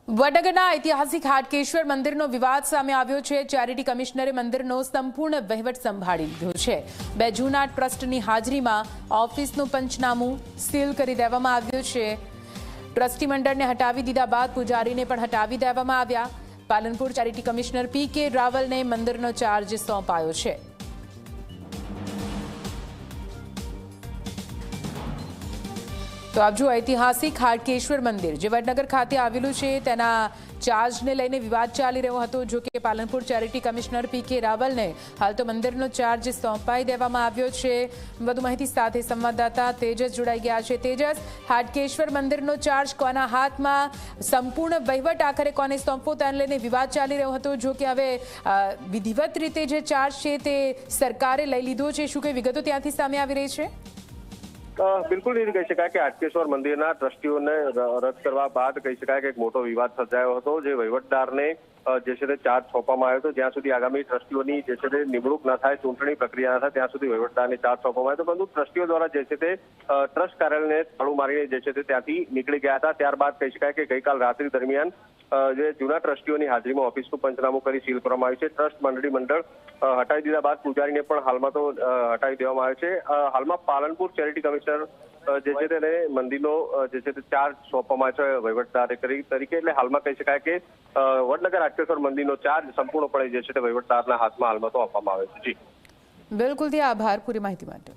વડનગરના ઐતિહાસિક હાટકેશ્વર મંદિરનો વિવાદ સામે આવ્યો છે। ચેરિટી કમિશનરે મંદિરનો સંપૂર્ણ વહીવટ સંભાળી લીધો છે। બે જૂના ટ્રસ્ટની હાજરીમાં ઓફિસનું પંચનામું સીલ કરી દેવામાં આવ્યું છે। ટ્રસ્ટી મંડળને હટાવી દીધા બાદ પૂજારીને પણ હટાવી દેવામાં આવ્યા। Palanpur charity commissioner P K. રાવલને મંદિરનો ચાર્જ સોંપાયો છે। તો આપ જો ઐતિહાસિક હાટકેશ્વર મંદિર જે વડનગર ખાતે આવેલું છે તેના ચાર્જને લઈને વિવાદ ચાલી રહ્યો હતો। જો કે પાલનપુર ચેરિટી કમિશનર પી.કે. રાવલને હાલ તો મંદિરનો ચાર્જ સોંપાઈ દેવામાં આવ્યો છે। વધુ માહિતી સાથે સંવાદદાતા તેજસ જોડાઈ ગયા છે। તેજસ, હાટકેશ્વર મંદિરનો ચાર્જ કોના હાથમાં, સંપૂર્ણ વહીવટ આખરે કોને સોંપવો તેને લઈને વિવાદ ચાલી રહ્યો હતો। જો કે હવે વિધિવત રીતે જે ચાર્જ છે તે સરકારે લઈ લીધો છે। શું કઈ વિગતો ત્યાંથી સામે આવી રહી છે? બિલકુલ એ કહી શકાય કે હાટકેશ્વર મંદિરના ટ્રસ્ટીઓને રદ કરવા બાદ કહી શકાય કે એક મોટો વિવાદ સર્જાયો હતો। જે વહીવટદારને જે છે તે ચાર્જ સોંપવામાં આવ્યો હતો। જ્યાં સુધી આગામી ટ્રસ્ટીઓની જે છે તે નિમણૂક ન થાય, ચૂંટણી પ્રક્રિયા ન થાય ત્યાં સુધી વહીવટદારને ચાર્જ સોંપવામાં આવ્યો હતો। પરંતુ ટ્રસ્ટીઓ દ્વારા જે છે તે ટ્રસ્ટ કાર્યાલયને તાળું મારીને જે છે તે ત્યાંથી નીકળી ગયા હતા। ત્યારબાદ કહી શકાય કે ગઈકાલ રાત્રિ દરમિયાન જે જૂના ટ્રસ્ટીઓની હાજરીમાં ઓફિસનું પંચનામું કરી સીલ કરવામાં આવ્યું છે। ટ્રસ્ટ મંડળ હટાવી દીધા બાદ પૂજારીને પણ હાલમાં તો હટાવી દેવામાં આવ્યો છે। હાલમાં પાલનપુર ચેરિટી કમિશનર જે છે તેને મંદિરનો જે છે તે ચાર્જ સોંપવામાં આવ્યો છે વહીવટદાર તરીકે। એટલે હાલમાં કહી શકાય કે વડનગર હાટકેશ્વર મંદિરનો ચાર્જ સંપૂર્ણપણે જે છે તે વહીવટદારના હાથમાં હાલમાં તો આપવામાં આવ્યો છે। જી બિલકુલ, આભાર પૂરી માહિતી માટે।